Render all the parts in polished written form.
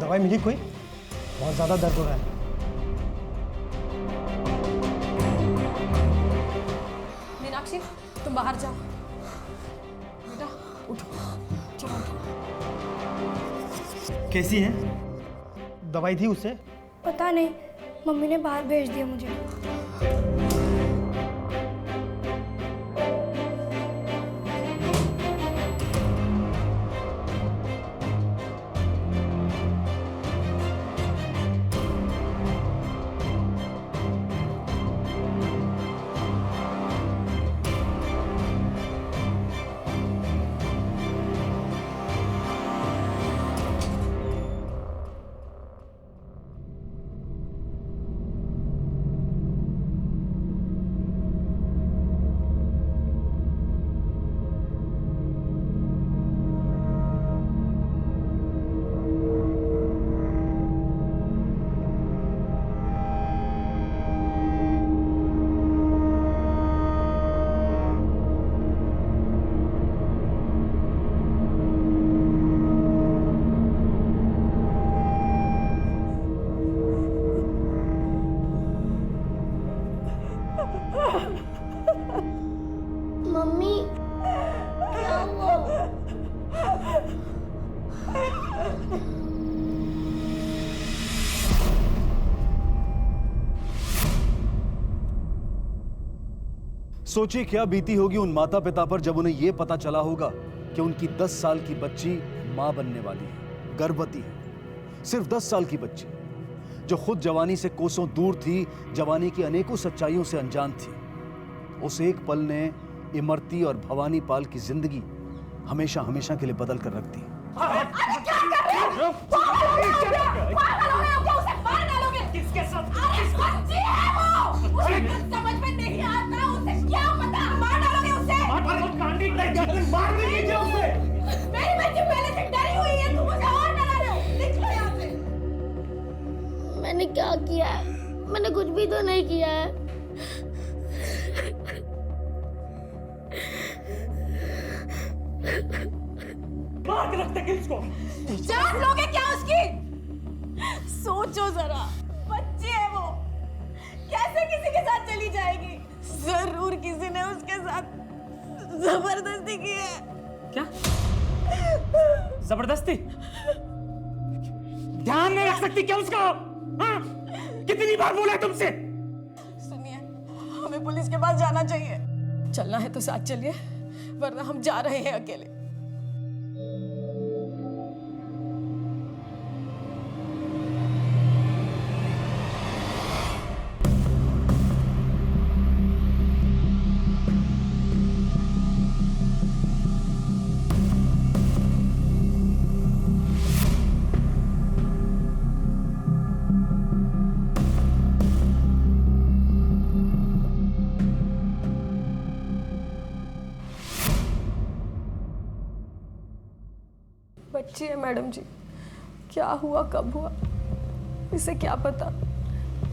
दवाई मिली कोई? बहुत ज्यादा दर्द हो रहा है। मीनाक्षी तुम बाहर जाओ। बेटा उठो, चलो उठो। कैसी है? दवाई थी उससे? पता नहीं, मम्मी ने बाहर भेज दिया मुझे। मम्मी क्या हुआ? सोचिए क्या बीती होगी उन माता पिता पर जब उन्हें यह पता चला होगा कि उनकी 10 साल की बच्ची मां बनने वाली है, गर्भवती है। सिर्फ 10 साल की बच्ची जो खुद जवानी से कोसों दूर थी, जवानी की अनेकों सच्चाइयों से अनजान थी। उस एक पल ने इमरती और भवानी पाल की जिंदगी हमेशा हमेशा के लिए बदल कर रख दी। अरे क्या कर रहे हो? पागल हो गए हो क्या? उसे मार डालोगे? किसके साथ? अरे बच्ची है वो, उसे कुछ समझ में नहीं आता, उसे क्या पता? मार डालोगे उसे? मार दीजिए उसे। मेरी बच्ची पहले से डरी हुई है, तुम उसे और डरा रहे हो। निकलो यहाँ से। मैंने क्या किया है? मैंने कुछ भी तो नहीं किया है। मार के रखते हैं इसको। जान लोगे क्या उसकी? सोचो जरा, बच्ची है वो, कैसे किसी के साथ चली जाएगी? जरूर किसी ने उसके साथ जबरदस्ती की है। क्या जबरदस्ती? ध्यान नहीं रख सकती क्या उसका? हाँ? कितनी बार बोला है तुमसे? सुनिए, हमें पुलिस के पास जाना चाहिए। चलना है तो साथ चलिए, वरना हम जा रहे हैं अकेले। बच्ची है मैडम जी, क्या हुआ कब हुआ इसे क्या पता?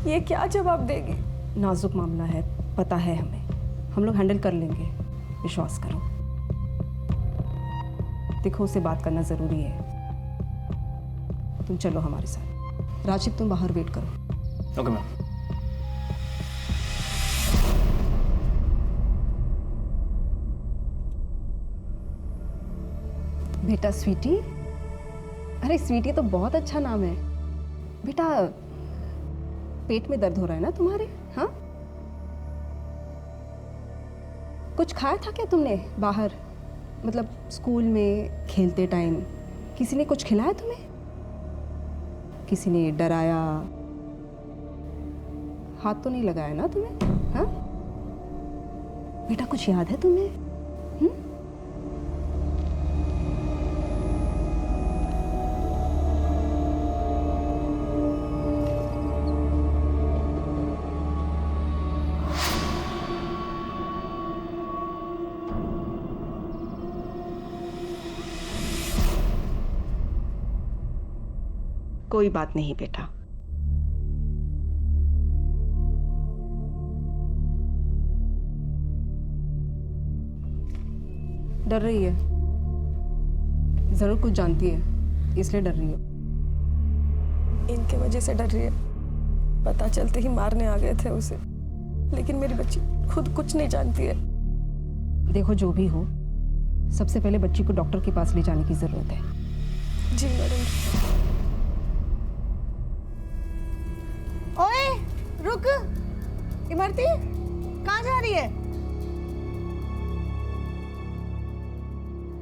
ये क्या जवाब देगी? नाजुक मामला है, पता है हमें, हम लोग हैंडल कर लेंगे, विश्वास करो। देखो उसे बात करना जरूरी है, तुम चलो हमारे साथ। राजीव तुम बाहर वेट करो। Okay ma'am. बेटा स्वीटी, अरे स्वीटी तो बहुत अच्छा नाम है। बेटा पेट में दर्द हो रहा है ना तुम्हारे? हाँ, कुछ खाया था क्या तुमने बाहर, मतलब स्कूल में खेलते टाइम किसी ने कुछ खिलाया तुम्हें? किसी ने डराया, हाथ तो नहीं लगाया ना तुम्हें? हाँ बेटा, कुछ याद है तुम्हें? कोई बात नहीं बेटा, डर रही है, जरूर कुछ जानती है इसलिए डर रही है। इनके वजह से डर रही है। पता चलते ही मारने आ गए थे उसे, लेकिन मेरी बच्ची खुद कुछ नहीं जानती है। देखो जो भी हो, सबसे पहले बच्ची को डॉक्टर के पास ले जाने की जरूरत है। जी मैडम। ओए रुक, इमरती कहाँ जा रही है?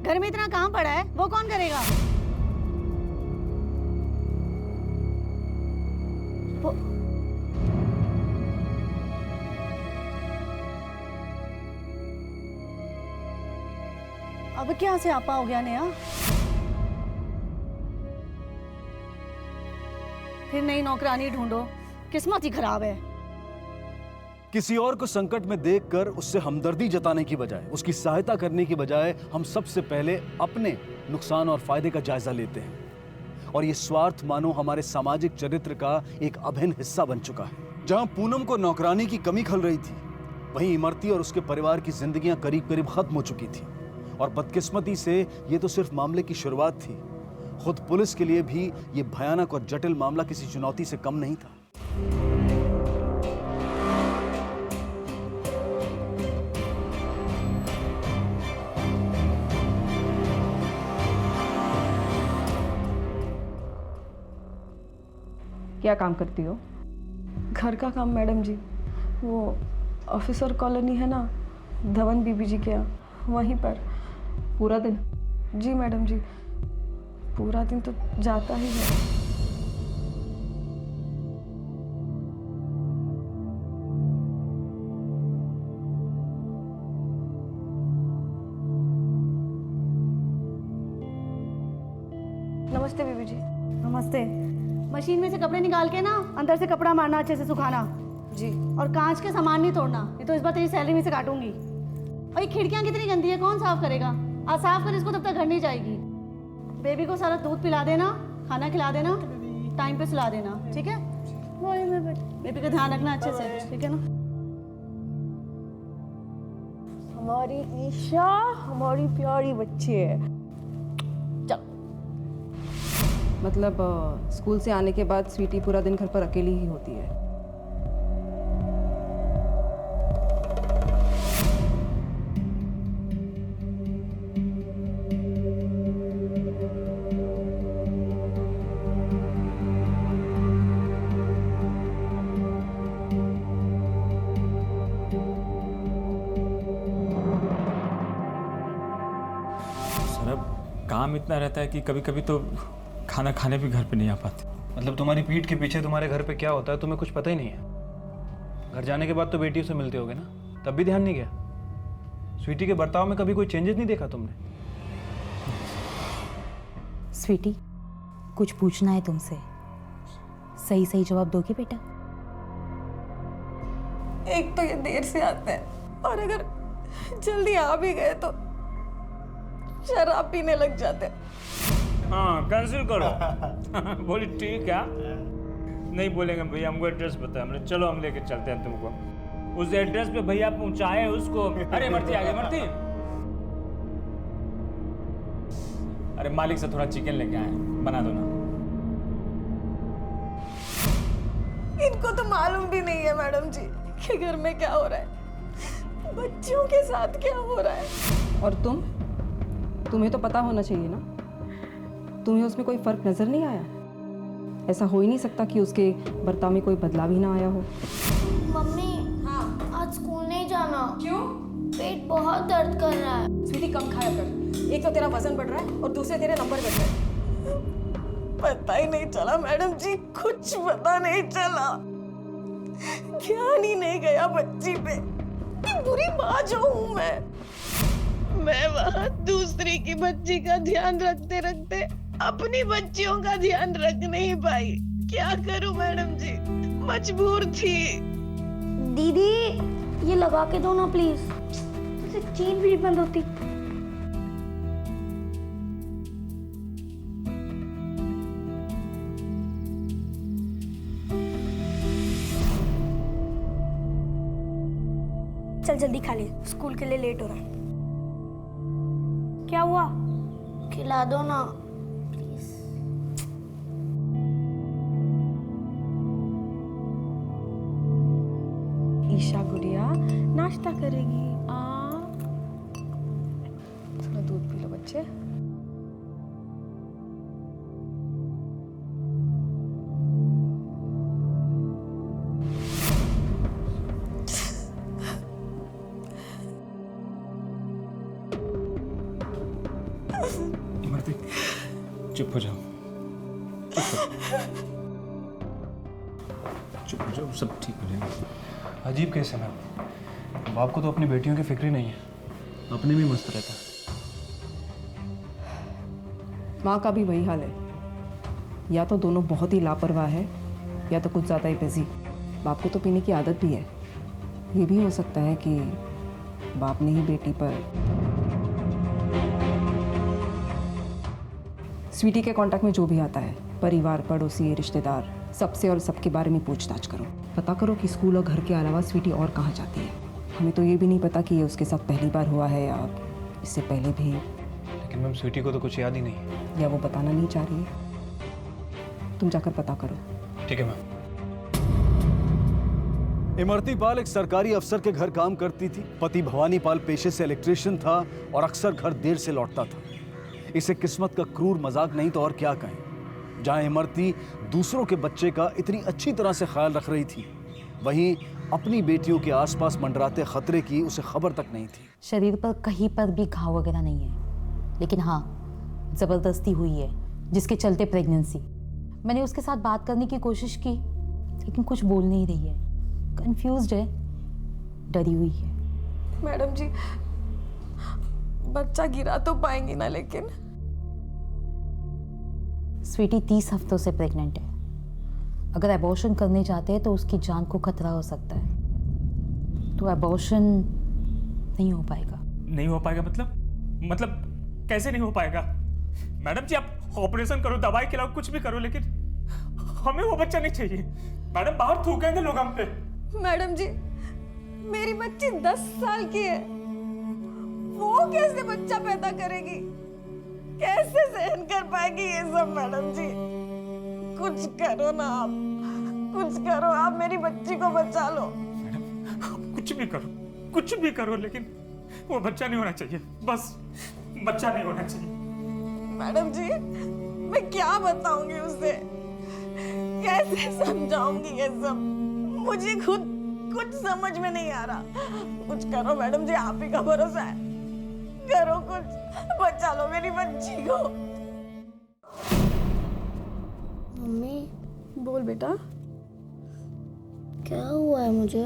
घर में इतना काम पड़ा है, वो कौन करेगा? अब क्या से आपा हो गया नया? फिर नई नौकरानी ढूंढो, किस्मत ही खराब है। किसी और को संकट में देखकर उससे हमदर्दी जताने की बजाय, उसकी सहायता करने की बजाय हम सबसे पहले अपने नुकसान और फायदे का जायजा लेते हैं। और ये स्वार्थ मानो हमारे सामाजिक चरित्र का एक अभिन्न हिस्सा बन चुका है। जहां पूनम को नौकरानी की कमी खल रही थी, वहीं इमरती और उसके परिवार की जिंदगियां करीब करीब खत्म हो चुकी थी। और बदकिस्मती से ये तो सिर्फ मामले की शुरुआत थी। खुद पुलिस के लिए भी ये भयानक और जटिल मामला किसी चुनौती से कम नहीं था। क्या काम करती हो? घर का काम मैडम जी। वो ऑफिसर कॉलोनी है ना, धवन बीबी जी के यहाँ, वहीं पर। पूरा दिन? जी मैडम जी, पूरा दिन तो जाता ही है। नमस्ते बीबी जी। नमस्ते। मशीन में से कपड़े निकाल के ना अंदर से कपड़ा मारना, अच्छे से सुखाना। जी। और कांच के सामान नहीं तोड़ना, नहीं तो इस बार तेरी सैलरी में से काटूंगी। और ये खिड़कियां कितनी गंदी है, कौन साफ करेगा? आज साफ कर इसको, तब तक घर नहीं जाएगी। बेबी को सारा दूध पिला देना, खाना खिला देना, टाइम पे सुला देना, ठीक है? बेबी का ध्यान रखना अच्छे से, ठीक है ना? हमारी ईशा हमारी प्यारी बच्ची है। मतलब स्कूल से आने के बाद स्वीटी पूरा दिन घर पर अकेली ही होती है। काम इतना रहता है कि कभी कभी तो खाना खाने भी घर पे नहीं आ पाते। मतलब तुम्हारी पीठ के पीछे तुम्हारे घर पे क्या होता है तुम्हें कुछ पता ही नहीं है। घर जाने के बाद तो बेटियों से मिलते होगे ना, तब भी ध्यान नहीं गया? स्वीटी के बर्ताव में कभी कोई चेंजेस नहीं देखा तुमने? स्वीटी, कुछ पूछना है तुमसे, सही सही जवाब दोगे बेटा? एक तो ये देर से आते हैं, और अगर जल्दी आ भी गए तो शराब पीने लग जाते हैं। हाँ, कैंसिल करो। बोली ठीक है, नहीं बोलेंगे भैया, हमको एड्रेस बताया हमने, चलो हम लेके चलते हैं तुमको। उस एड्रेस पे भैया पहुंचाए उसको। अरे मरती आ गई, मरती। अरे मालिक से थोड़ा चिकन लेके आए, बना दो ना। इनको तो मालूम भी नहीं है मैडम जी कि घर में क्या हो रहा है, बच्चों के साथ क्या हो रहा है। और तुम्हें तो पता होना चाहिए ना, तुम्हें उसमें कोई फर्क नजर नहीं आया? ऐसा हो ही नहीं सकता कि उसके बर्ताव में कोई बदलाव ही ना आया हो। मम्मी, हाँ। आज स्कूल नहीं जाना। क्यों? पेट बहुत दर्द कर रहा है। स्वीटी कम खाया कर, एक तो तेरा वजन बढ़ रहा है और दूसरे तेरे नंबर घट रहे हैं। पता ही नहीं चला मैडम जी, कुछ पता नहीं चला, ध्यान ही नहीं गया बच्ची पे। बुरी माँ जो हूँ मैं वहाँ दूसरी की बच्ची का ध्यान रखते रखते अपनी बच्चियों का ध्यान रख नहीं पाई। क्या करूं मैडम जी, मजबूर थी। दीदी, ये लगा के दो ना प्लीज, इससे चीन भी नहीं बंद होती। चल जल्दी खा ले, स्कूल के लिए लेट हो रहा है। क्या हुआ? खिला दो ना प्लीज। नाश्ता करेगी? थोड़ा दूध पी लो बच्चे। इमरती, चुप हो जाओ, चुप हो जाओ, सब ठीक हो जाएगा। अजीब केस है मैम, बाप को तो अपनी बेटियों की फिक्र ही नहीं है, अपने में मस्त रहता है। माँ का भी वही हाल है, या तो दोनों बहुत ही लापरवाह है या तो कुछ ज़्यादा ही बिजी। बाप को तो पीने की आदत भी है, ये भी हो सकता है कि बाप ने ही बेटी पर। स्वीटी के कांटेक्ट में जो भी आता है, परिवार, पड़ोसी, रिश्तेदार, सबसे और सबके बारे में पूछताछ करो। पता करो कि स्कूल और घर के अलावा स्वीटी और कहाँ जाती है। हमें तो ये भी नहीं पता कि ये उसके साथ पहली बार हुआ है या इससे पहले भी, लेकिन मैम स्वीटी को तो कुछ याद ही नहीं है। या वो बताना नहीं चाह रही है। तुम जाकर पता करो। ठीक है मैम। इमरती पाल एक सरकारी अफसर के घर काम करती थी। पति भवानी पाल पेशे से इलेक्ट्रिशियन था और अक्सर घर देर से लौटता था। इसे किस्मत का क्रूर मजाक नहीं तो और क्या कहें। जहां इमरती दूसरों के बच्चे का इतनी अच्छी तरह से ख्याल रख रही थी, वहीं अपनी बेटियों के आसपास मंडराते खतरे की उसे खबर तक नहीं थी। शरीर पर कहीं पर भी घाव वगैरह नहीं है, लेकिन हाँ ज़बरदस्ती हुई है जिसके चलते प्रेगनेंसी। मैंने उसके साथ बात करने की कोशिश की लेकिन कुछ बोल नहीं रही है, कंफ्यूज्ड है, डरी हुई है। मैडम जी, बच्चा गिरा तो पाएंगी ना? लेकिन स्वीटी 30 हफ्तों से प्रेग्नेंट है। अगर एबॉर्शन करने जाते हैं तो उसकी जान को खतरा हो सकता है, तो एबॉर्शन नहीं हो पाएगा। नहीं हो पाएगा मतलब कैसे नहीं हो पाएगा? मैडम जी, आप ऑपरेशन करो, दवाई खिलाओ, कुछ भी करो, लेकिन हमें वो बच्चा नहीं चाहिए। मैडम, बाहर थूकेंगे लोग हम पे। मैडम जी, मेरी बच्ची 10 साल की है, वो कैसे बच्चा पैदा करेगी? कैसे सहन कर पाएगी ये सब? मैडम जी, कुछ करो ना आप, कुछ करो आप, मेरी बच्ची को बचा लो। मैडम, कुछ भी करो, लेकिन वो बच्चा नहीं होना चाहिए। बस बच्चा नहीं होना चाहिए। मैडम जी, मैं क्या बताऊंगी उसे, कैसे समझाऊंगी ये सब? मुझे खुद कुछ समझ में नहीं आ रहा। कुछ करो मैडम जी, आप ही का भरोसा है, करो कुछ, बचा लो मेरी बच्ची को। मम्मी, बोल बेटा। क्या हुआ है मुझे?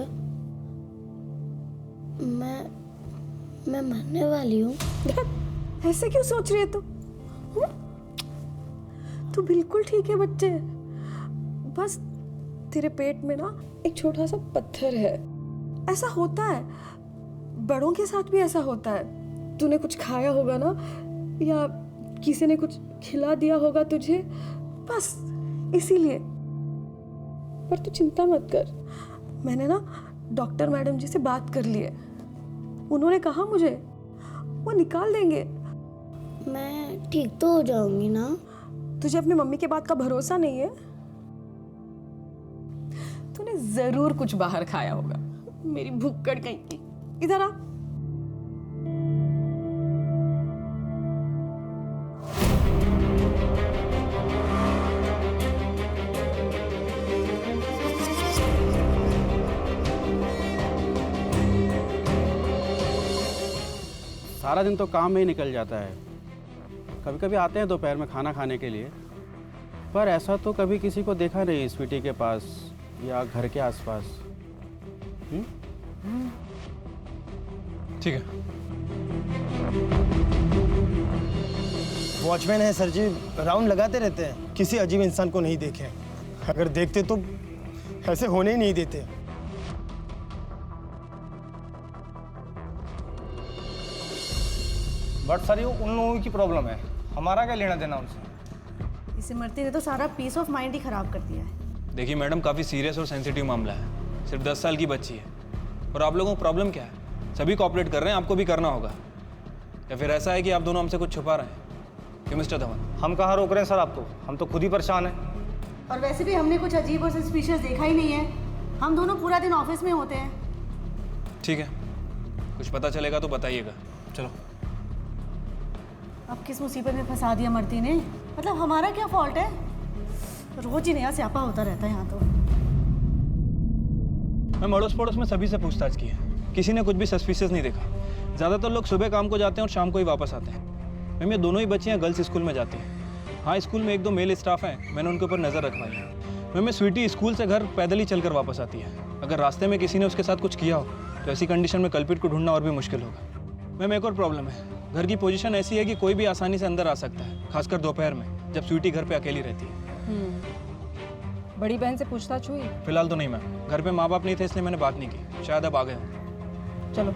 मैं मरने वाली हूँ। ऐसे क्यों सोच रही है तू? तू बिल्कुल ठीक है बच्चे, बस तेरे पेट में ना एक छोटा सा पत्थर है। ऐसा होता है, बड़ों के साथ भी ऐसा होता है। तूने कुछ खाया होगा ना, या किसी ने कुछ खिला दिया होगा तुझे, बस इसीलिए। पर तू चिंता मत कर, मैंने ना डॉक्टर मैडम जी से बात कर ली है। उन्होंने कहा मुझे वो निकाल देंगे। मैं ठीक तो हो जाऊंगी ना? तुझे अपनी मम्मी के बात का भरोसा नहीं है? तूने जरूर कुछ बाहर खाया होगा, मेरी भुक्कड़ कहीं की। इधर आ। सारा दिन तो काम में ही निकल जाता है। कभी कभी आते हैं दोपहर में खाना खाने के लिए, पर ऐसा तो कभी किसी को देखा नहीं स्वीटी के पास या घर के आसपास। ठीक है। वॉचमैन है सर जी, राउंड लगाते रहते हैं, किसी अजीब इंसान को नहीं देखे। अगर देखते तो ऐसे होने ही नहीं देते। बट सर ये उन लोगों की प्रॉब्लम है, हमारा क्या लेना देना उनसे? इसे मरती ने तो सारा पीस ऑफ माइंड ही खराब कर दिया है। देखिए मैडम, काफ़ी सीरियस और सेंसिटिव मामला है। सिर्फ 10 साल की बच्ची है, और आप लोगों को प्रॉब्लम क्या है? सभी कोऑपरेट कर रहे हैं, आपको भी करना होगा। या फिर ऐसा है कि आप दोनों हमसे कुछ छुपा रहे हैं? कि मिस्टर धवन, हम कहाँ रोक रहे हैं सर आपको? हम तो खुद ही परेशान हैं। और वैसे भी हमने कुछ अजीब और सस्पिशियस देखा ही नहीं है। हम दोनों पूरा दिन ऑफिस में होते हैं। ठीक है, कुछ पता चलेगा तो बताइएगा। चलो। अब किस मुसीबत में फंसा दिया मर्ती ने? मतलब हमारा क्या फॉल्ट है? रोज ही नया स्यापा होता रहता है यहाँ तो। मैं अड़ोस पड़ोस में सभी से पूछताछ की है, किसी ने कुछ भी सस्पिशियस नहीं देखा। ज़्यादातर लोग सुबह काम को जाते हैं और शाम को ही वापस आते हैं। मैम ये दोनों ही बच्चियाँ गर्ल्स स्कूल में जाती हैं। हाँ, स्कूल में 1-2 मेल स्टाफ हैं, मैंने उनके ऊपर नज़र रखवाई है। मैम स्वीटी स्कूल से घर पैदल ही चलकर वापस आती है। अगर रास्ते में किसी ने उसके साथ कुछ किया हो तो ऐसी कंडीशन में कल्पित को ढूंढना और भी मुश्किल होगा। मैम एक और प्रॉब्लम है, घर की पोजीशन ऐसी है कि कोई भी आसानी से अंदर आ सकता है, खासकर दोपहर में जब स्वीटी घर पे अकेली रहती है। बड़ी बहन से पूछताछ हुई? फिलहाल तो नहीं मैम, घर पे माँ बाप नहीं थे इसलिए मैंने बात नहीं की, शायद अब आ गए हों। चलो।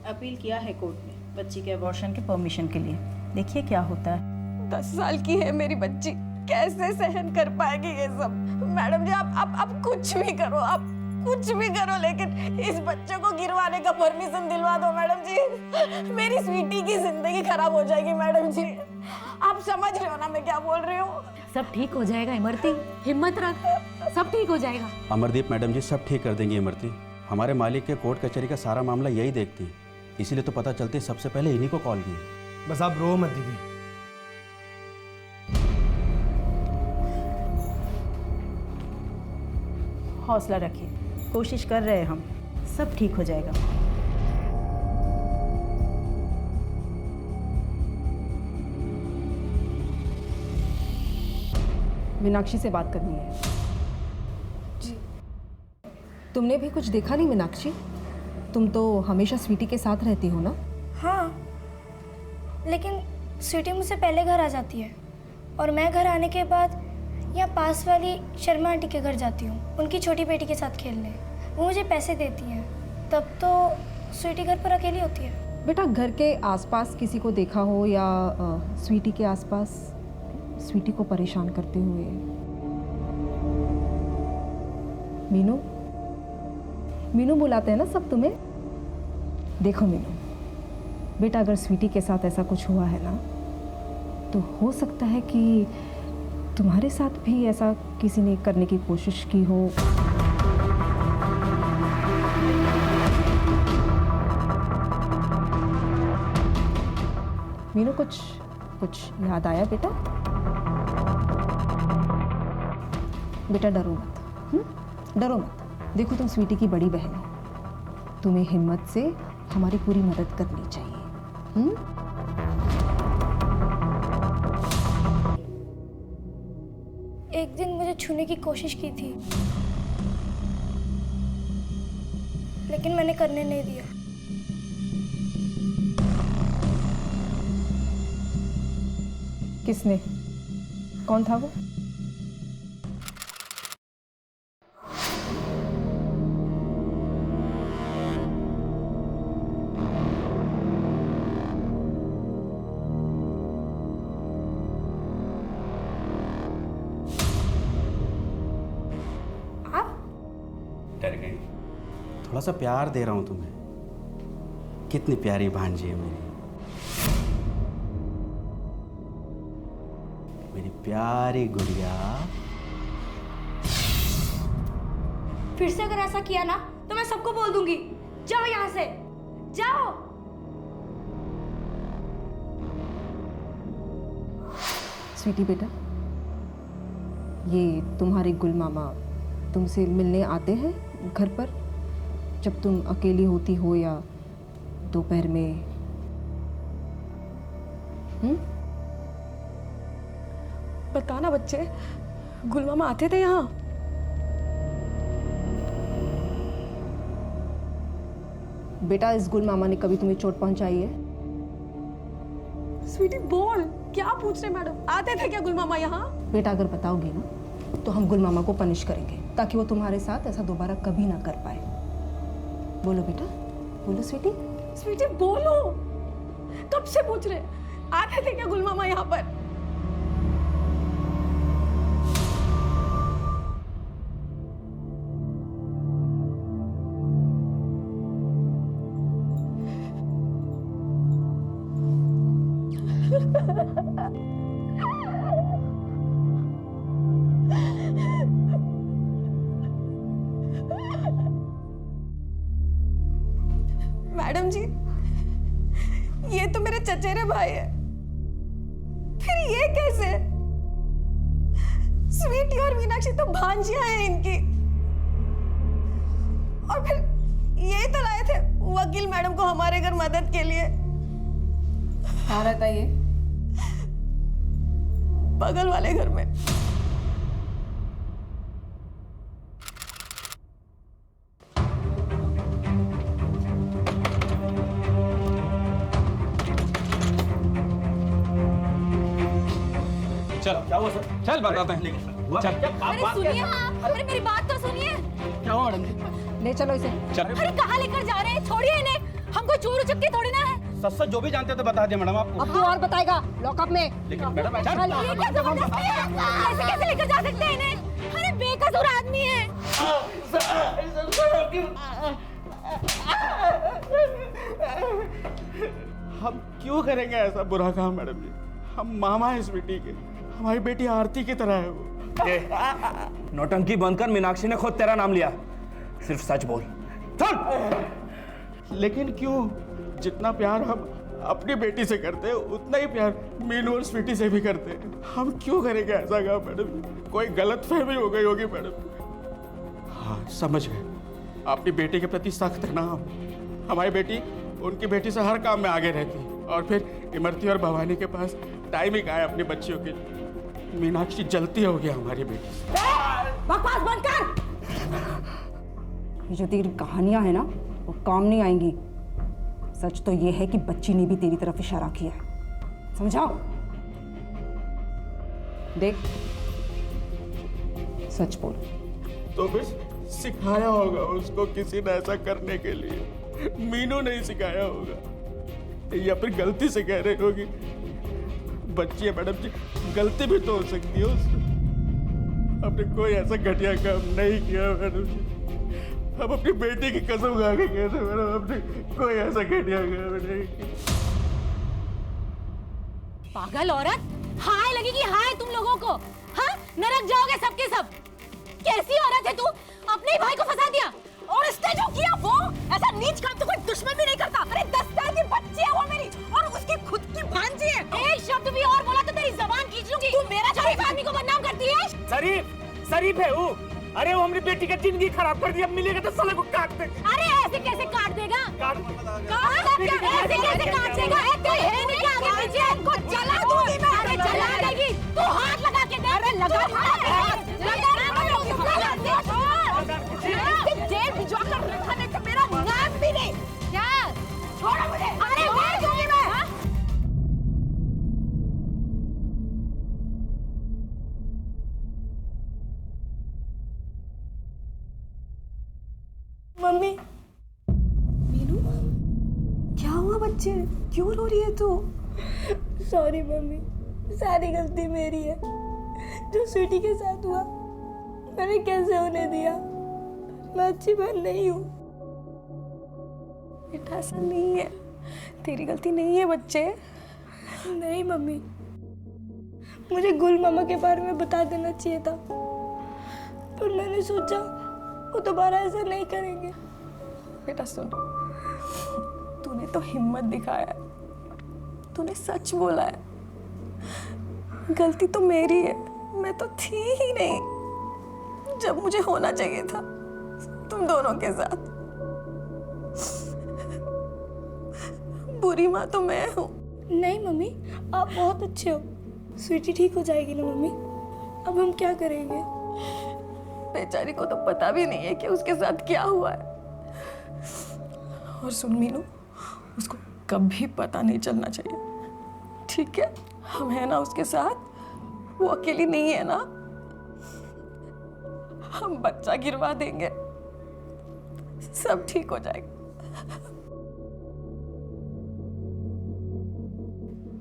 अपील किया है कोर्ट में बच्ची के अबॉर्शन के परमिशन के लिए, देखिए क्या होता है। 10 साल की है मेरी बच्ची, कैसे सहन कर पाएगी ये सब? मैडम जी आप कुछ भी करो, आप कुछ भी करो, लेकिन इस बच्चे को गिरवाने का परमिशन दिलवा दो मैडम जी। मेरी स्वीटी की जिंदगी खराब हो जाएगी मैडम जी। आप समझ रहे हो ना मैं क्या बोल रही हूँ? सब ठीक हो जाएगा इमरती, हिम्मत रख, सब ठीक हो जाएगा। अमरदीप मैडम जी सब ठीक कर देंगी इमरती। हमारे मालिक के कोर्ट कचहरी का सारा मामला यही देखती हैं, इसीलिए तो पता चलते सबसे पहले इन्हीं को कॉल की। बस आप रो मत दीदी। हौसला रखिए, कोशिश कर रहे हैं हम, सब ठीक हो जाएगा। मीनाक्षी से बात करनी है। जी। तुमने भी कुछ देखा नहीं मीनाक्षी? तुम तो हमेशा स्वीटी के साथ रहती हो ना? हाँ, लेकिन स्वीटी मुझसे पहले घर आ जाती है और मैं घर आने के बाद यहाँ पास वाली शर्मा आंटी के घर जाती हूँ, उनकी छोटी बेटी के साथ खेलने। वो मुझे पैसे देती हैं, तब तो स्वीटी घर पर अकेली होती है। बेटा, घर के आसपास किसी को देखा हो या स्वीटी के आसपास स्वीटी को परेशान करते हुए? मीनू बुलाते हैं ना सब तुम्हें। देखो मीनू बेटा, अगर स्वीटी के साथ ऐसा कुछ हुआ है ना, तो हो सकता है कि तुम्हारे साथ भी ऐसा किसी ने करने की कोशिश की हो। मीनू कुछ याद आया बेटा? बेटा डरो मत, डरो मत। देखो तुम स्वीटी की बड़ी बहन हो, तुम्हें हिम्मत से हमारी पूरी मदद करनी चाहिए। एक दिन मुझे छूने की कोशिश की थी, लेकिन मैंने करने नहीं दिया। किसने? कौन था वो? थोड़ा सा प्यार दे रहा हूँ तुम्हें। कितनी प्यारी भांजी है मेरी प्यारी गुड़िया। फिर से अगर ऐसा किया ना तो मैं सबको बोल दूंगी। जाओ यहाँ से, जाओ। स्वीटी बेटा, ये तुम्हारे गुल मामा तुमसे मिलने आते हैं घर पर जब तुम अकेली होती हो या दोपहर में? बताना बच्चे, गुल मामा आते थे यहाँ? बेटा, इस गुल मामा ने कभी तुम्हें चोट पहुंचाई है? स्वीटी बोल, क्या पूछ रहे मैडम? आते थे क्या गुल मामा यहाँ? बेटा, अगर बताओगे ना तो हम गुल मामा को पनिश करेंगे ताकि वो तुम्हारे साथ ऐसा दोबारा कभी ना कर पाए। बोलो बेटा, बोलो स्वीटी। स्वीटी बोलो, कब से पूछ रहे? आते थे क्या गुल मामा यहाँ पर? ये तो मेरे चचेरे भाई है, फिर ये कैसे? स्वीटी और मीनाक्षी तो भांजियां हैं इनकी। और फिर यही तो लाए थे वकील मैडम को हमारे घर मदद के लिए। कहाँ रहता है ये? बगल वाले घर में। चल क्या हुआ सर? चल बताते हैं। चल अरे सुनिए आप, अरे मेरी बात तो सुनिए। क्या हुआ मैडम जी? ले चलो इसे। चल अरे कहाँ लेकर जा रहे हैं? छोड़िए इन्हें, हम कोई चोर उचक्के थोड़ी ना है। सच सच जो भी जानते हैं तो बता दिया मैडम आपको। अब तू और बताएगा लॉकअप में। लेकिन मैडम ये क्या जबरदस्ती है? ऐसे कैसे लेकर जा सकते हैं इन्हें? अरे बेकसूर आदमी है। हम क्यों करेंगे ऐसा बुरा काम मैडम जी? हम मामा हैं स्वीटी के, हमारी बेटी आरती की तरह है वो। नौटंकी बंद कर, मीनाक्षी ने खुद तेरा नाम लिया, सिर्फ सच बोल। चल। लेकिन क्यों? जितना प्यार हम अपनी बेटी से करते हैं उतना ही प्यार मीनू और स्वीटी से भी करते हैं। हम क्यों करेंगे ऐसा काम मैडम? कोई गलत फहमी हो गई होगी मैडम। हाँ समझ गए, अपनी बेटी के प्रति सख्त है ना हम। हमारी बेटी उनकी बेटी से हर काम में आगे रहती है, और फिर इमरती और भवानी के पास टाइम ही कहाँ है अपनी बच्चियों के लिए। मीनाक्षी जलती हो गया हमारी बेटी से। बकवास बंद कर। ये जो तेरी कहानियां है ना वो काम नहीं आएंगी। सच तो ये है कि बच्ची ने भी तेरी तरफ इशारा किया है, समझा? देख सच बोल। तो फिर सिखाया होगा उसको किसी ने ऐसा करने के लिए, मीनू नहीं सिखाया होगा, या फिर गलती से कह रही होगी। बच्ची है मैडम जी, गलती भी तो हो सकती है उससे। हमने कोई ऐसा घटिया काम नहीं किया मैडम जी। हम अपनी बेटी की कसम खा के कहते मैडम, हमने कोई ऐसा घटिया काम नहीं किया। पागल औरत, हाय लगेगी हाय तुम लोगों को। हाँ, नरक जाओगे सबके सब। कैसी औरत है तू? अपने ही भाई को फंसा दिया, और इसने जो किया वो ऐसा नीच काम तो कोई दुश्मन भी नहीं करता। अरे 10 साल की बच्ची है वो मेरी, और उसकी खुद की भांजी है। एक शब्द भी और बोला तो तेरी जबान खींच लूंगी। तू मेरा शरीफ आदमी को बदनाम करती है। शरीफ है वो। अरे वो हमारी बेटी की जिंदगी खराब कर दी, अब मिलेगा तो साले को काट दे। अरे ऐसे कैसे काट देगा? काट ऐसे कैसे काट देगा? कोई है नहीं क्या आगे पीछे? इनको जला दूंगी मैं। अरे जला देगी तू, हाथ लगा के दे। अरे लगा जेल भिजवा कर रखा नहीं तो मेरा नाम भी नहीं। क्या? छोड़ो मुझे। अरे मार दूंगी मैं। मम्मी, मीनू, क्या हुआ बच्चे? क्यों रो रही है तू? सॉरी मम्मी, सारी गलती मेरी है। जो स्वीटी के साथ हुआ मैंने कैसे होने दिया? मैं अच्छी बहन नहीं हूँ। बेटा ऐसा नहीं है, तेरी गलती नहीं है बच्चे। नहीं मम्मी, मुझे गुल मामा के बारे में बता देना चाहिए था, पर मैंने सोचा वो दोबारा ऐसा नहीं करेंगे। बेटा सुन, तूने तो हिम्मत दिखाया है, तूने सच बोला है। गलती तो मेरी है, मैं तो थी ही नहीं जब मुझे होना चाहिए था तुम दोनों के साथ। बुरी माँ तो मैं हूँ। नहीं मम्मी, आप बहुत अच्छे हो। स्वीटी ठीक हो जाएगी ना मम्मी? अब हम क्या करेंगे? बेचारी को तो पता भी नहीं है कि उसके साथ क्या हुआ है। और सुन मीनू, उसको कभी पता नहीं चलना चाहिए, ठीक है? हम है ना उसके साथ, वो अकेली नहीं है ना। हम बच्चा गिरवा देंगे, सब ठीक हो जाएगा।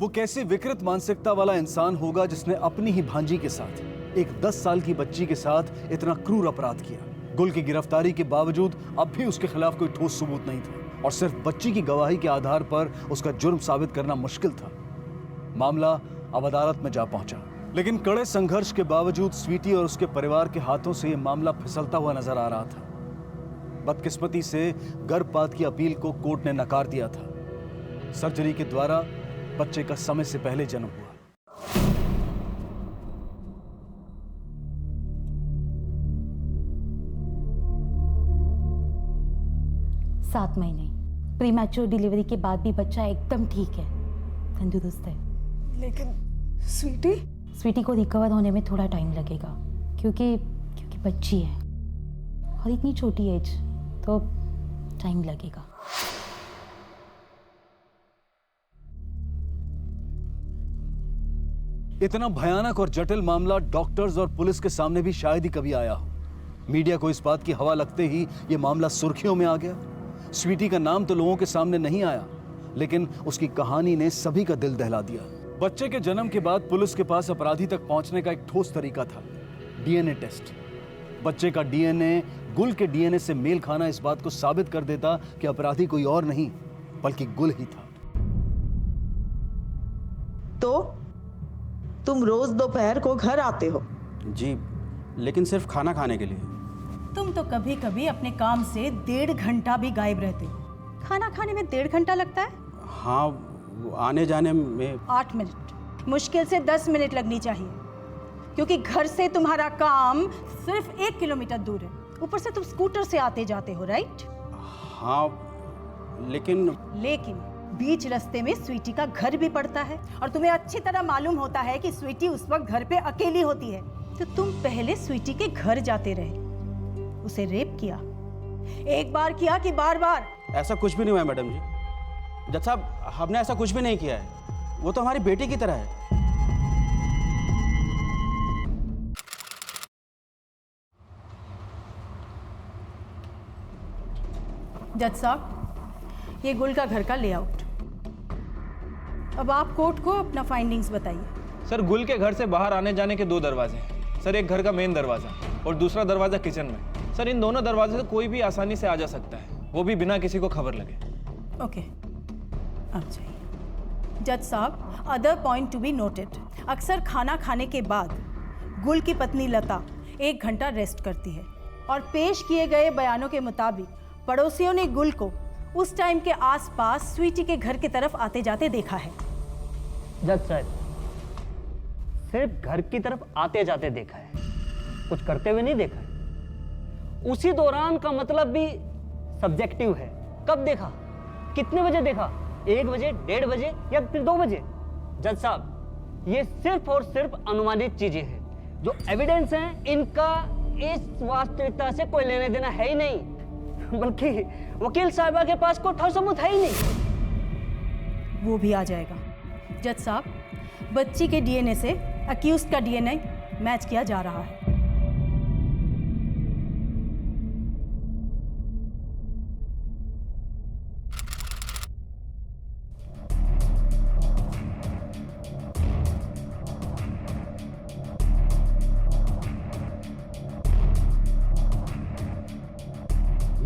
वो कैसे विकृत मानसिकता वाला इंसान होगा जिसने अपनी ही भांजी के साथ एक 10 साल की बच्ची के साथ इतना क्रूर अपराध किया। गुल की गिरफ्तारी के बावजूद अब भी उसके खिलाफ कोई ठोस सबूत नहीं था, और सिर्फ बच्ची की गवाही के आधार पर उसका जुर्म साबित करना मुश्किल था। मामला अब अदालत में जा पहुंचा, लेकिन कड़े संघर्ष के बावजूद स्वीटी और उसके परिवार के हाथों से यह मामला फिसलता हुआ नजर आ रहा था। बदकिस्मती से गर्भपात की अपील को कोर्ट ने नकार दिया था। सर्जरी के द्वारा बच्चे का समय से पहले जन्म हुआ। 7 महीने प्रीमैच्योर डिलीवरी के बाद भी बच्चा एकदम ठीक है, तंदुरुस्त है। लेकिन स्वीटी स्वीटी को रिकवर होने में थोड़ा टाइम लगेगा क्योंकि बच्ची है और इतनी छोटी एज, तो टाइम लगेगा। इतना भयानक और जटिल मामला डॉक्टर्स और पुलिस के सामने भी शायद ही कभी आया हो। मीडिया को इस बात की हवा लगते ही यह मामला सुर्खियों में आ गया। स्वीटी का नाम तो लोगों के सामने नहीं आया, लेकिन उसकी कहानी ने सभी का दिल दहला दिया। बच्चे के जन्म के बाद पुलिस के पास अपराधी तक पहुंचने का एक ठोस तरीका था, डीएनए टेस्ट। बच्चे का डीएनए गुल के डीएनए से मेल खाना इस बात को साबित कर देता कि अपराधी कोई और नहीं बल्कि गुल ही था। तो तुम रोज दोपहर को घर आते हो? जी, लेकिन सिर्फ खाना खाने के लिए। तुम तो कभी कभी अपने काम से 1.5 घंटा भी गायब रहते हो। खाना खाने में 1.5 घंटा लगता है? हाँ, आने जाने में 8 मिनट, मुश्किल से 10 मिनट लगनी चाहिए, क्योंकि घर से तुम्हारा काम सिर्फ 1 किलोमीटर दूर है। ऊपर से तुम स्कूटर से आते जाते हो, राइट? हाँ, लेकिन बीच रास्ते में स्वीटी का घर भी पड़ता है और तुम्हें अच्छी तरह मालूम होता है कि स्वीटी उस वक्त घर पे अकेली होती है। तो तुम पहले स्वीटी के घर जाते रहे, उसे रेप किया। एक बार किया कि बार बार? ऐसा कुछ भी नहीं हुआ है मैडम जी। जज साहब, हमने ऐसा कुछ भी नहीं किया है। वो तो हमारी बेटी की तरह है। जज साहब, ये गुल का घर का लेआउट। अब आप कोर्ट को अपना फाइंडिंग्स बताइए। सर, गुल के घर से बाहर आने जाने के 2 दरवाजे हैं। सर, एक घर का मेन दरवाजा और दूसरा दरवाजा किचन में। सर, इन दोनों दरवाजे से कोई भी आसानी से आ जा सकता है, वो भी बिना किसी को खबर लगे। ओके, अब चाहिए। जज साहब, other point to be noted. अक्सर खाना खाने के बाद गुल की पत्नी लता 1 घंटा रेस्ट करती है और पेश किए गए बयानों के मुताबिक पड़ोसियों ने गुल को उस टाइम के आसपास स्वीटी के घर की तरफ आते जाते देखा है। जज साहब, सिर्फ घर की तरफ आते जाते देखा है, कुछ करते हुए नहीं देखा है। उसी दौरान का मतलब भी सब्जेक्टिव है। कब देखा, कितने बजे देखा, 1 बजे, 1:30 बजे या फिर 2 बजे? जज साहब, ये सिर्फ और सिर्फ अनुमानित चीजें हैं। जो एविडेंस हैं, इनका इस वास्तविकता से कोई लेने देना है ही नहीं, बल्कि वकील साहिबा के पास कोई ठोस सबूत है ही नहीं। वो भी आ जाएगा। जज साहब, बच्ची के डीएनए से अक्यूज्ड का डीएनए मैच किया जा रहा है।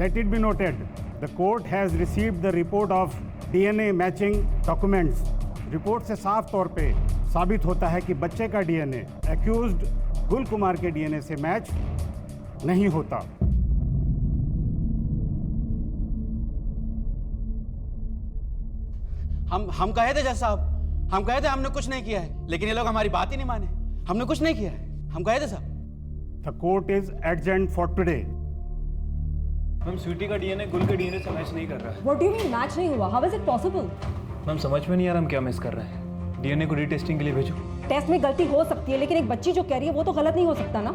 Let it be noted, the court has received the report of DNA matching documents. Report से साफ तौर पे साबित होता है कि बच्चे का डीएनए एक्यूज्ड गुल कुमार के डीएनए से मैच नहीं होता। हम कहे थे जज साहब, हम कहे थे हमने कुछ नहीं किया है, लेकिन ये लोग हमारी बात ही नहीं माने। हमने कुछ नहीं किया है, हम कहे थे साहब। The court is adjourned for today. Ma'am, Sweety का डीएनए गुल के डीएनए से मैच नहीं कर रहा है। What do you mean match नहीं हुआ? How is it possible? Ma'am, समझ में नहीं आ रहा हम क्या मिस कर रहे हैं। डीएनए को रीटेस्टिंग के लिए भेजो। टेस्ट में गलती हो सकती है, लेकिन एक बच्ची जो कह रही है वो तो गलत नहीं हो सकता ना।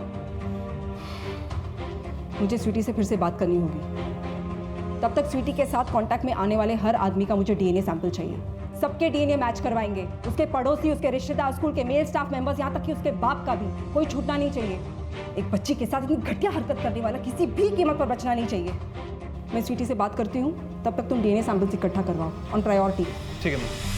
मुझे स्वीटी से फिर से बात करनी होगी। तब तक स्वीटी के साथ कांटेक्ट में आने वाले हर आदमी का मुझे डीएनए सैंपल चाहिए। सबके डीएनए मैच करवाएंगे, उसके पड़ोसी, उसके रिश्तेदार, स्कूल के मेल स्टाफ मेंबर्स, यहाँ तक कि उसके बाप का भी। कोई छूटना नहीं चाहिए। एक बच्ची के साथ इतनी घटिया हरकत करने वाला किसी भी कीमत पर बचना नहीं चाहिए। मैं स्वीटी से बात करती हूँ, तब तक तुम डीएनए सैंपल्स इकट्ठा करवाओ ऑन प्रायोरिटी। ठीक है मैम।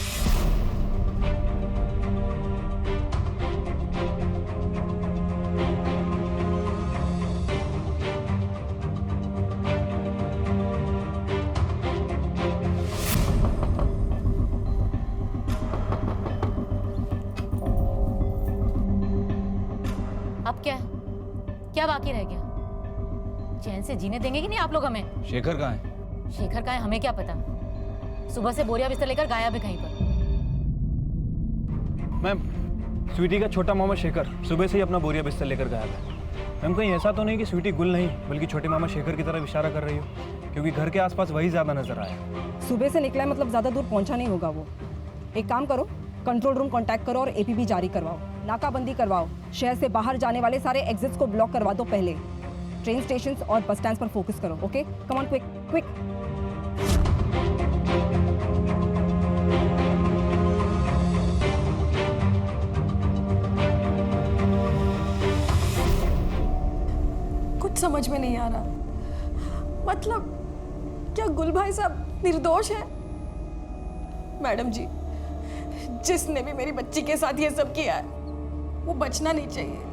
अब क्या बाकी रह गया? चैन से जीने देंगे कि नहीं आप लोग हमें? शेखर कहाँ है? शेखर कहाँ है हमें क्या पता। सुबह से बोरिया बिस्तर लेकर गायब है कहीं पर। मैम, स्वीटी का छोटा मामा शेखर सुबह से ही अपना बोरिया बिस्तर लेकर गायब है। मैम, कहीं ऐसा तो नहीं कि स्वीटी गुल नहीं बल्कि छोटे मामा शेखर की तरफ इशारा कर रही हो, क्योंकि घर के आसपास वही ज़्यादा नजर आया। सुबह से निकला है मतलब ज़्यादा दूर पहुंचा नहीं होगा वो। एक काम करो, कंट्रोल रूम कांटेक्ट करो और एपीबी जारी करवाओ, नाकाबंदी करवाओ, शहर से बाहर जाने वाले सारे एग्जिट्स को ब्लॉक करवा दो पहले। ट्रेन स्टेशन और बस स्टैंड पर फोकस करो। Okay, come on, quick quick. कुछ समझ में नहीं आ रहा। मतलब क्या गुल भाई साहब निर्दोष है? मैडम जी, जिसने भी मेरी बच्ची के साथ ये सब किया है वो बचना नहीं चाहिए।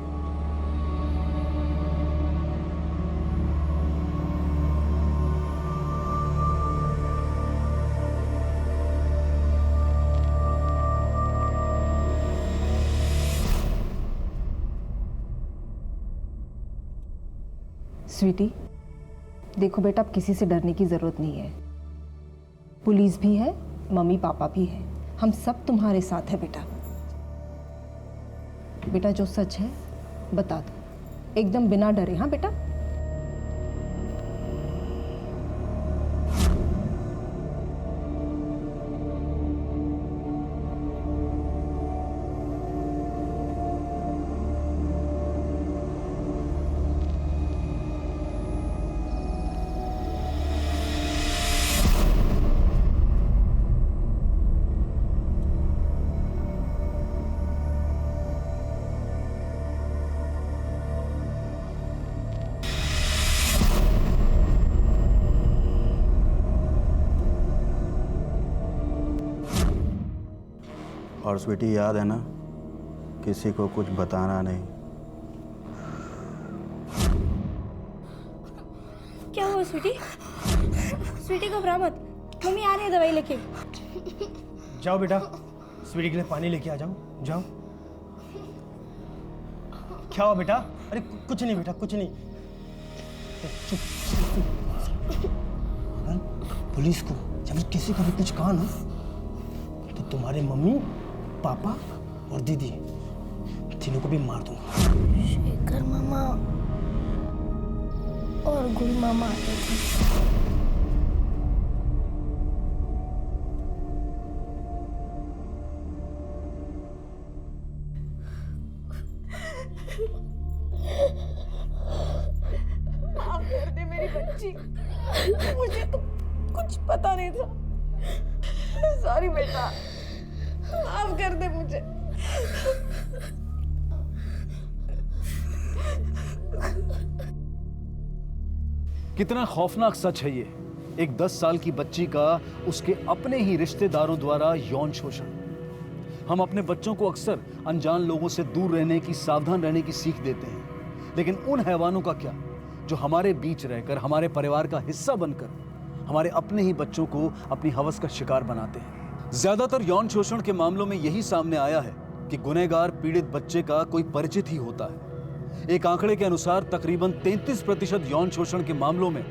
स्वीटी, देखो बेटा, अब किसी से डरने की ज़रूरत नहीं है। पुलिस भी है, मम्मी पापा भी है, हम सब तुम्हारे साथ है बेटा। बेटा जो सच है बता दो, एकदम बिना डरे। हाँ बेटा? और स्वीटी, याद है ना, किसी को कुछ बताना नहीं। क्या हुआ स्वीटी? स्वीटी घबरा मत, मम्मी आ रही है दवाई लेके। जाओ बेटा, स्वीटी के लिए पानी लेके आ जाओ, जाओ। क्या हुआ बेटा? अरे कुछ नहीं बेटा, कुछ नहीं। चुप। पुलिस को या फिर किसी को भी कुछ कहा ना तो तुम्हारे मम्मी, पापा और दीदी तीनों को भी मार दूंगा। शेखर मामा और गुल मामा आते थे। माफ कर दे मेरी बच्ची, मुझे तो कुछ पता नहीं था। सॉरी बेटा, माफ कर दे मुझे। कितना खौफनाक सच है ये। एक 10 साल की बच्ची का उसके अपने ही रिश्तेदारों द्वारा यौन शोषण। हम अपने बच्चों को अक्सर अनजान लोगों से दूर रहने की, सावधान रहने की सीख देते हैं, लेकिन उन हैवानों का क्या जो हमारे बीच रहकर, हमारे परिवार का हिस्सा बनकर हमारे अपने ही बच्चों को अपनी हवस का शिकार बनाते हैं। ज्यादातर यौन शोषण के मामलों में यही सामने आया है कि गुनहगार पीड़ित बच्चे का कोई परिचित ही होता है। एक आंकड़े के अनुसार तकरीबन 33% यौन शोषण के मामलों में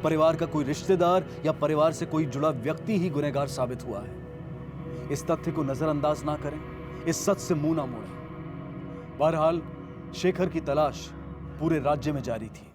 परिवार का कोई रिश्तेदार या परिवार से कोई जुड़ा व्यक्ति ही गुनहगार साबित हुआ है। इस तथ्य को नजरअंदाज ना करें, इस सच से मुंह ना मोड़ें। बहरहाल शेखर की तलाश पूरे राज्य में जारी थी।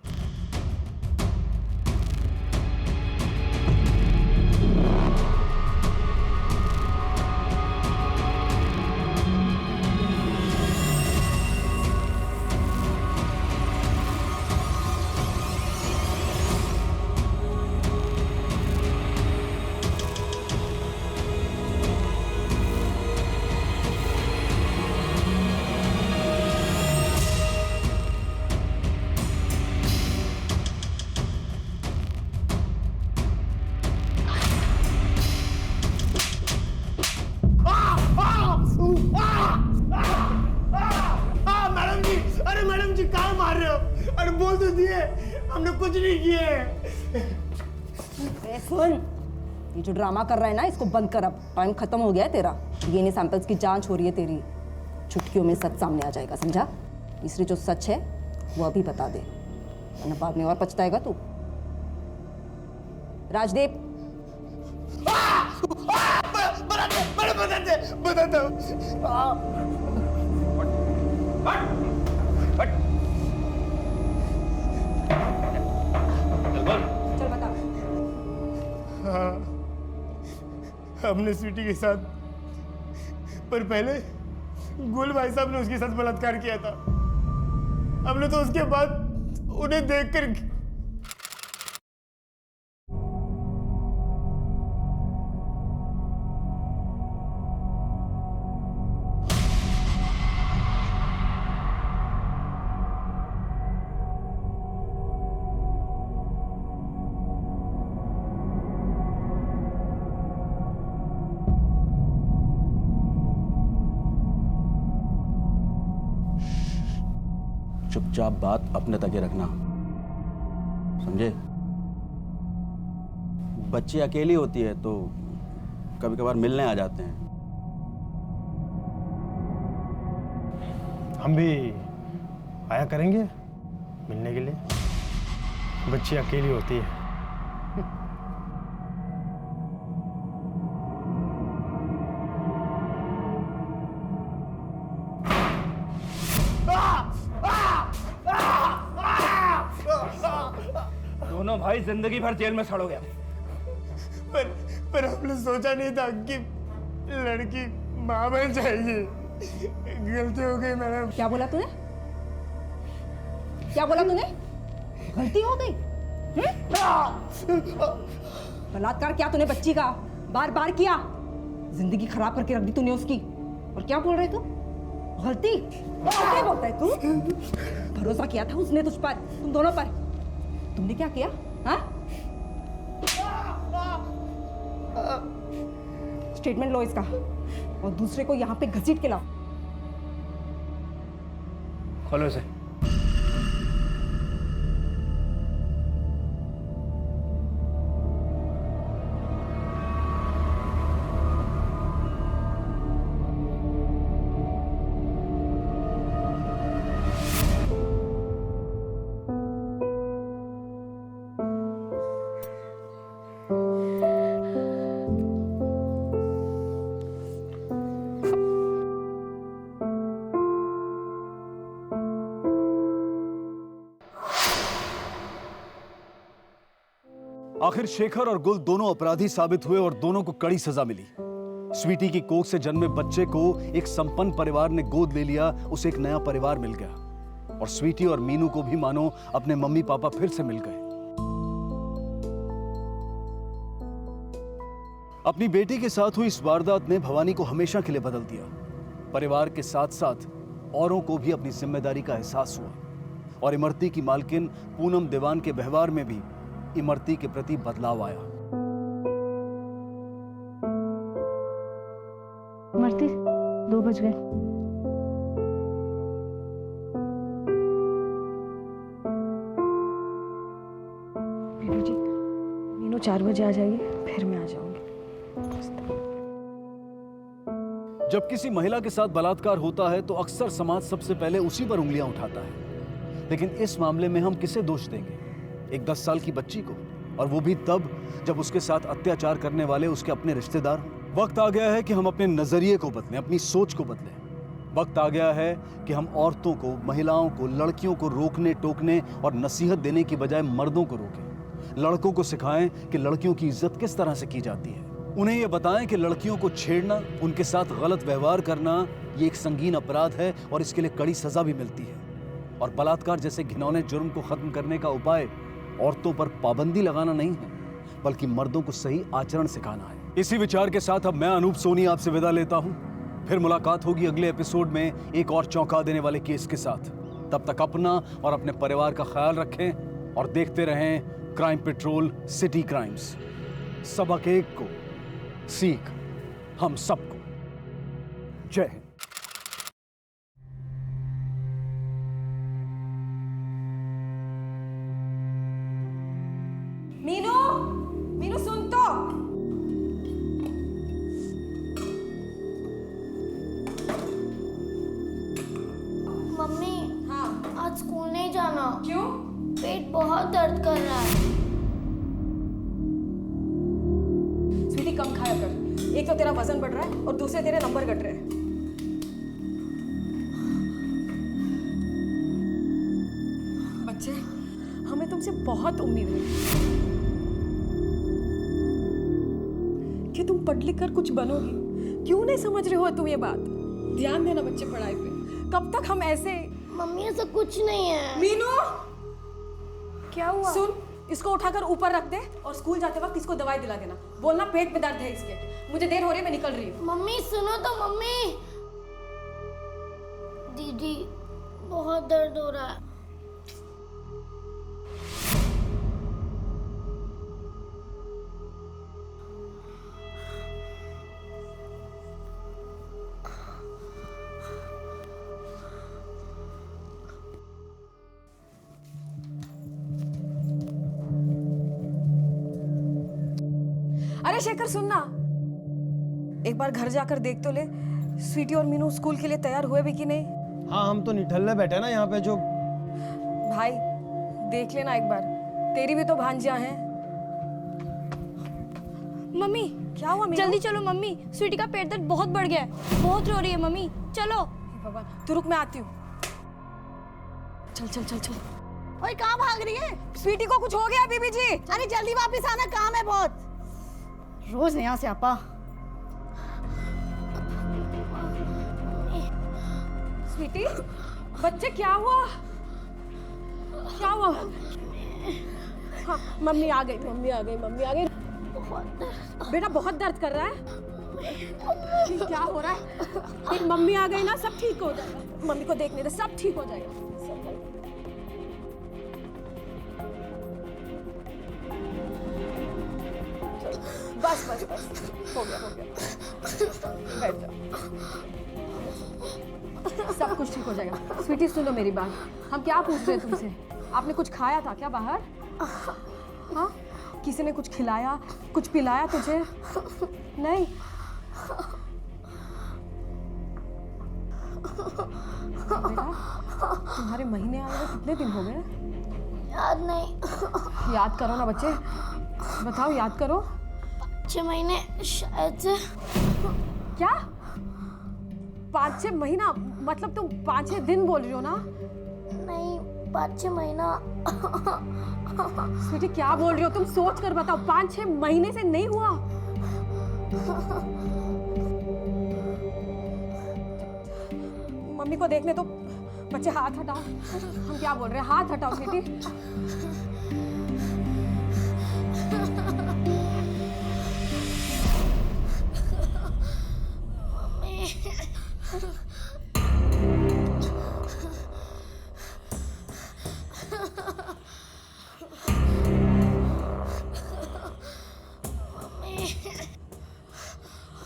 मैडम जी, अरे मैडम जी कहाँ मार रहे हो? अरे बोल तो दिए, हमने कुछ नहीं किए। सुन, ये जो ड्रामा कर रहा है ना, इसको बंद कर। अब टाइम खत्म हो गया है तेरा। डीएनए सैंपल्स की जांच हो रही है तेरी। चुटकियों में सच सामने आ जाएगा, समझा? इसलिए जो सच है वो अभी बता दे, वरना बाद में और पछताएगा तू। राजदीप, बताते चल बता। हाँ, हमने स्वीटी के साथ, पर पहले गुल भाई साहब ने उसके साथ बलात्कार किया था। हमने तो उसके बाद उन्हें देखकर चुपचाप बात अपने तक ही रखना, समझे? बच्ची अकेली होती है तो कभी कभार मिलने आ जाते हैं। हम भी आया करेंगे मिलने के लिए। बच्ची अकेली होती है। दोनों भाई जिंदगी भर जेल में सड़ोगे। पर हमने सोचा नहीं था कि लड़की मां बन जाएगी। गलती हो गई मैडम। क्या बोला तूने? क्या बोला तूने? गलती हो गई? बलात्कार किया तूने बच्ची का, बार बार किया, जिंदगी खराब करके रख दी तूने उसकी। और क्या बोल रहे तू? गलती? क्या बोलता है तू? भरोसा किया था उसने तुझ पर, तुम दोनों पर। तुमने क्या किया? हाँ? स्टेटमेंट लो इसका और दूसरे को यहाँ पे घसीट के लाओ। खोलो इसे। आखिर शेखर और गुल दोनों अपराधी साबित हुए और दोनों को कड़ी सजा मिली। स्वीटी की कोख से जन्मे बच्चे को एक संपन्न परिवार ने गोद ले लिया, उसे एक नया परिवार मिल गया। और स्वीटी और मीनू को भी मानो अपने मम्मी पापा फिर से मिल गए। अपनी बेटी के साथ हुई इस वारदात ने भवानी को हमेशा के लिए बदल दिया। परिवार के साथ साथ औरों को भी अपनी जिम्मेदारी का एहसास हुआ और इमरती की मालकिन पूनम देवान के व्यवहार में भी इमरती के प्रति बदलाव आया। इमरती 2 बज गए। मीनू जी, मीनू 4 बजे आ जाएगी, फिर मैं आ जाऊंगी। जब किसी महिला के साथ बलात्कार होता है तो अक्सर समाज सबसे पहले उसी पर उंगलियां उठाता है, लेकिन इस मामले में हम किसे दोष देंगे? एक 10 साल की बच्ची को, और वो भी तब जब उसके साथ अत्याचार करने वाले उसके अपने रिश्तेदार हों। वक्त आ गया है कि हम अपने नजरिए को बदलें, अपनी सोच को बदलें। वक्त आ गया है कि हम औरतों को, महिलाओं को, लड़कियों को रोकने टोकने और नसीहत देने की बजाय मर्दों को रोकें। लड़कों को सिखाएं कि लड़कियों की इज्जत किस तरह से की जाती है। उन्हें यह बताएं कि लड़कियों को छेड़ना, उनके साथ गलत व्यवहार करना ये एक संगीन अपराध है और इसके लिए कड़ी सजा भी मिलती है। और बलात्कार जैसे घिनौने जुर्म को खत्म करने का उपाय औरतों पर पाबंदी लगाना नहीं है, बल्कि मर्दों को सही आचरण सिखाना है। इसी विचार के साथ अब मैं अनूप सोनी आपसे विदा लेता हूं। फिर मुलाकात होगी अगले एपिसोड में एक और चौंका देने वाले केस के साथ। तब तक अपना और अपने परिवार का ख्याल रखें और देखते रहें क्राइम पेट्रोल सिटी क्राइम्स। सबक एक को, सीख हम सबको। जय हिंद। मीनू, मीनू सुन तो। मम्मी, हाँ आज स्कूल नहीं जाना। क्यों? पेट बहुत दर्द कर रहा है। स्वीटी कम खाया कर, एक तो तेरा वजन बढ़ रहा है और दूसरे तेरे नंबर घट रहे हैं। बच्चे, हमें तुमसे बहुत उम्मीद है कि तुम पढ़ लिख कर कुछ बनोगी। क्यों नहीं समझ रहे हो तुम ये बात? ध्यान देना बच्चे पढ़ाई पे। कब तक हम ऐसे? मम्मी ऐसा कुछ नहीं है। मीनू, क्या हुआ? सुन, इसको उठाकर ऊपर रख दे और स्कूल जाते वक्त इसको दवाई दिला देना। बोलना पेट में दर्द है इसके। मुझे देर हो रही है, मैं निकल रही हूँ। मम्मी सुनो तो मम्मी। दीदी बहुत दर्द हो रहा है। अरे शेखर सुनना, एक बार घर जाकर देख तो ले स्वीटी और मीनू स्कूल के लिए तैयार हुए भी कि नहीं। हाँ, हम तो निठल्ले बैठे ना यहाँ पे जो। भाई देख लेना एक बार, तेरी भी तो भांजियां हैं। मम्मी क्या हुआ मीनू? जल्दी चलो मम्मी, स्वीटी का पेट दर्द बहुत बढ़ गया है, बहुत रो रही है मम्मी। चलो। भगवान, तू रुक, मैं आती हूँ। चल चल चल चल। ओए कहाँ भाग रही है? स्वीटी को कुछ हो गया बीबी जी। अरे जल्दी वापस आना, काम है बहुत। रोज यहाँ से आपा। स्वीटी, बच्चे क्या हुआ? क्या हुआ? हाँ, मम्मी आ गई, मम्मी आ गई, मम्मी आ गई। बेटा बहुत दर्द कर रहा है। क्या हो रहा है? एक मम्मी आ गई ना, सब ठीक हो जाएगा। मम्मी को देखने दे, सब ठीक हो जाएगा। बस बस बस, हो गया हो गया। बैठ जाओ, सब कुछ ठीक हो जाएगा। स्वीटी सुनो मेरी बात, हम क्या पूछ रहे हैं तुमसे? आपने कुछ खाया था क्या बाहर? हाँ, किसी ने कुछ खिलाया, कुछ पिलाया तुझे? नहीं। बेटा, तुम्हारे महीने आए हुए कितने दिन हो गए? याद नहीं। याद करो ना बच्चे, बताओ, याद करो। 6 महीने शायद से। क्या? 5-6 महीना? मतलब तुम 5-6 दिन बोल रही हो ना? नहीं, 5-6 महीना। स्वीटी क्या बोल रही हो तुम? सोच कर बताओ, 5-6 महीने से नहीं हुआ? मम्मी को देखने तो। बच्चे हाथ हटाओ। हम क्या बोल रहे हैं? हाथ हटाओ स्वीटी।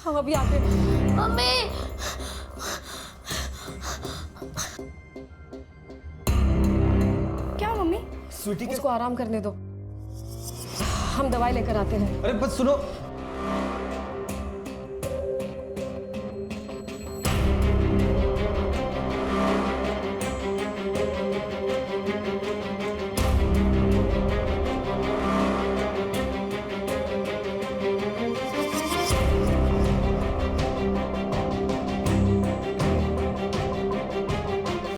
हम अभी आते हैं। मम्मी। क्या मम्मी? स्वीटी उसको आराम करने दो, हम दवाई लेकर आते हैं। अरे बस सुनो।